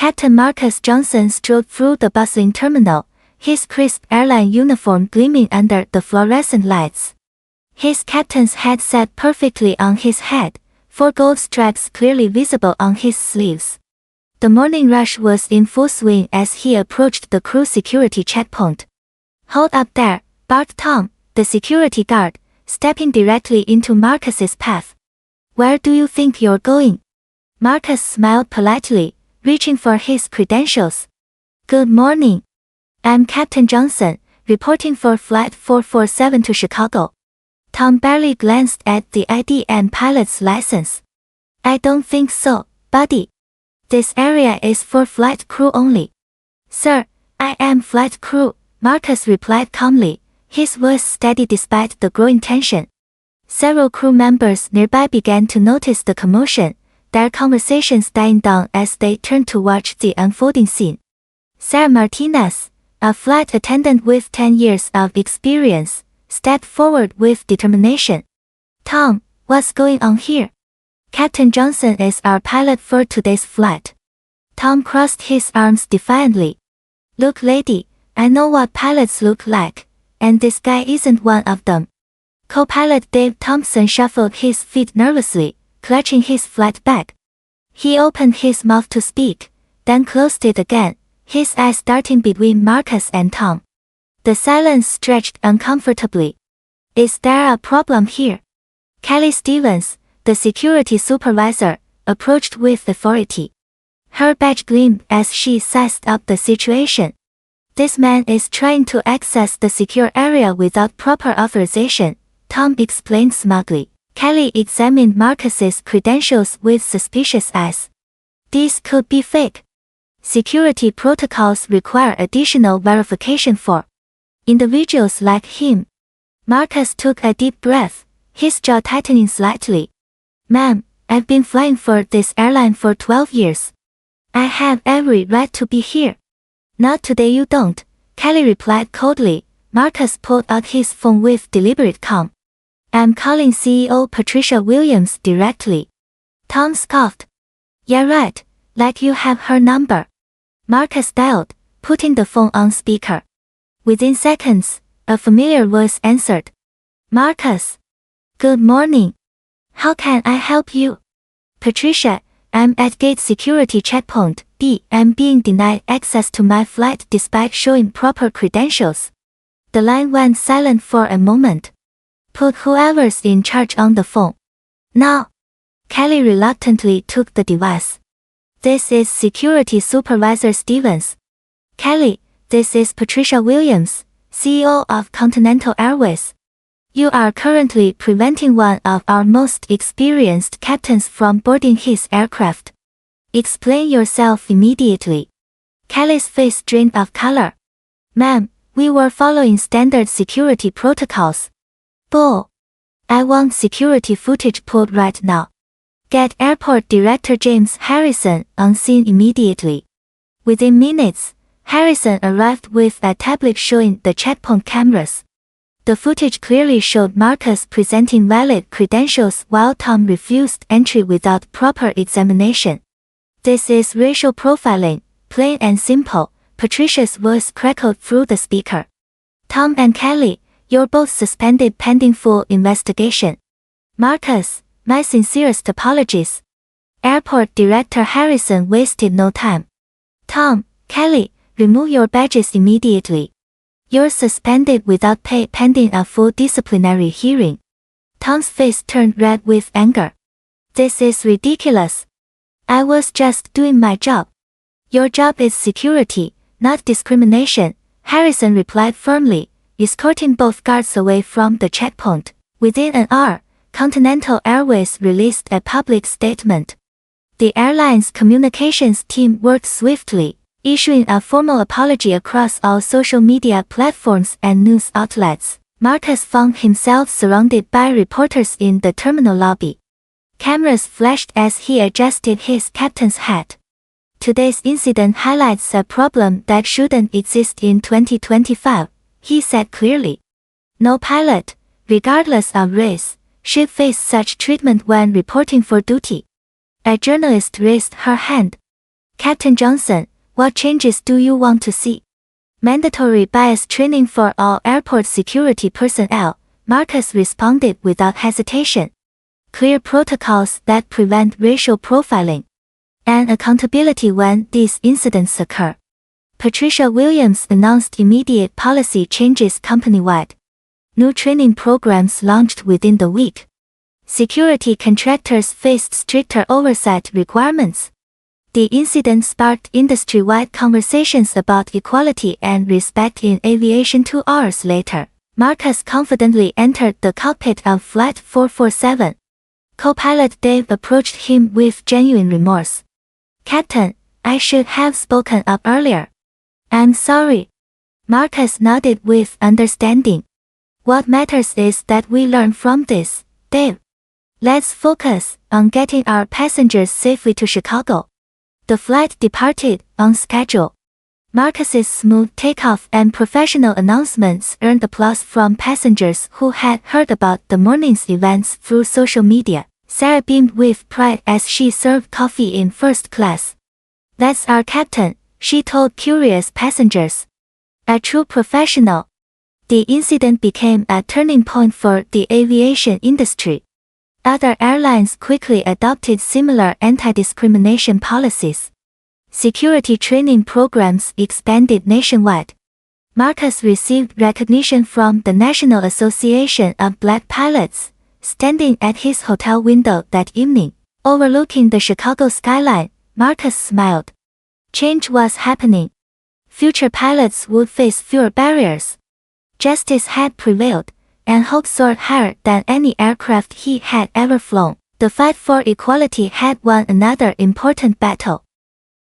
Captain Marcus Johnson strode through the bustling terminal, his crisp airline uniform gleaming under the fluorescent lights. His captain's hat sat perfectly on his head, 4 gold stripes clearly visible on his sleeves. The morning rush was in full swing as he approached the crew security checkpoint. "Hold up there," barked Tom, the security guard, stepping directly into Marcus's path. "Where do you think you're going?" Marcus smiled politely, reaching for his credentials. "Good morning. I'm Captain Johnson, reporting for Flight 447 to Chicago." Tom barely glanced at the ID and pilot's license. "I don't think so, buddy. This area is for flight crew only." "Sir, I am flight crew," Marcus replied calmly, his voice steady despite the growing tension. Several crew members nearby began to notice the commotion, their conversations dying down as they turned to watch the unfolding scene. Sarah Martinez, a flight attendant with 10 years of experience, stepped forward with determination. "Tom, what's going on here?" "Captain Johnson is our pilot for today's flight." Tom crossed his arms defiantly. "Look, lady, I know what pilots look like, and this guy isn't one of them." Co-pilot Dave Thompson shuffled his feet nervously, clutching his flight bag. He opened his mouth to speak, then closed it again, his eyes darting between Marcus and Tom. The silence stretched uncomfortably. "Is there a problem here?" Kelly Stevens, the security supervisor, approached with authority. Her badge gleamed as she sized up the situation. "This man is trying to access the secure area without proper authorization," Tom explained smugly. Kelly examined Marcus's credentials with suspicious eyes. "These could be fake. Security protocols require additional verification for individuals like him." Marcus took a deep breath, his jaw tightening slightly. "Ma'am, I've been flying for this airline for 12 years. I have every right to be here." "Not today you don't," Kelly replied coldly. Marcus pulled out his phone with deliberate calm. "I'm calling CEO Patricia Williams directly." Tom scoffed. "Yeah, right, like you have her number." Marcus dialed, putting the phone on speaker. Within seconds, a familiar voice answered. "Marcus. Good morning. How can I help you?" "Patricia, I'm at gate security checkpoint B. I'm being denied access to my flight despite showing proper credentials." The line went silent for a moment. "Put whoever's in charge on the phone. Now." Kelly reluctantly took the device. "This is Security Supervisor Stevens." "Kelly, this is Patricia Williams, CEO of Continental Airways. You are currently preventing one of our most experienced captains from boarding his aircraft. Explain yourself immediately." Kelly's face drained of color. "Ma'am, we were following standard security protocols." "Bull. I want security footage pulled right now. Get Airport Director James Harrison on scene immediately." Within minutes, Harrison arrived with a tablet showing the checkpoint cameras. The footage clearly showed Marcus presenting valid credentials while Tom refused entry without proper examination. "This is racial profiling, plain and simple," Patricia's voice crackled through the speaker. "Tom and Kelly, you're both suspended pending full investigation." "Marcus, my sincerest apologies." Airport Director Harrison wasted no time. "Tom, Kelly, remove your badges immediately. You're suspended without pay pending a full disciplinary hearing." Tom's face turned red with anger. "This is ridiculous. I was just doing my job." "Your job is security, not discrimination," Harrison replied firmly, escorting both guards away from the checkpoint. Within an hour, Continental Airways released a public statement. The airline's communications team worked swiftly, issuing a formal apology across all social media platforms and news outlets. Marcus found himself surrounded by reporters in the terminal lobby. Cameras flashed as he adjusted his captain's hat. "Today's incident highlights a problem that shouldn't exist in 2025, he said clearly. "No pilot, regardless of race, should face such treatment when reporting for duty." A journalist raised her hand. Captain Johnson, what changes do you want to see? Mandatory bias training for all airport security personnel, Marcus responded without hesitation. Clear protocols that prevent racial profiling. And accountability when these incidents occur. Patricia Williams announced immediate policy changes company-wide. New training programs launched within the week. Security contractors faced stricter oversight requirements. The incident sparked industry-wide conversations about equality and respect in aviation 2 hours later. Marcus confidently entered the cockpit of Flight 447. Co-pilot Dave approached him with genuine remorse. Captain, I should have spoken up earlier. I'm sorry. Marcus nodded with understanding. What matters is that we learn from this, Dave. Let's focus on getting our passengers safely to Chicago. The flight departed on schedule. Marcus's smooth takeoff and professional announcements earned applause from passengers who had heard about the morning's events through social media. Sarah beamed with pride as she served coffee in first class. That's our captain, she told curious passengers. A true professional. The incident became a turning point for the aviation industry. Other airlines quickly adopted similar anti-discrimination policies. Security training programs expanded nationwide. Marcus received recognition from the National Association of Black Pilots, standing at his hotel window that evening, overlooking the Chicago skyline. Marcus smiled. Change was happening. Future pilots would face fewer barriers. Justice had prevailed, and hope soared higher than any aircraft he had ever flown. The fight for equality had won another important battle.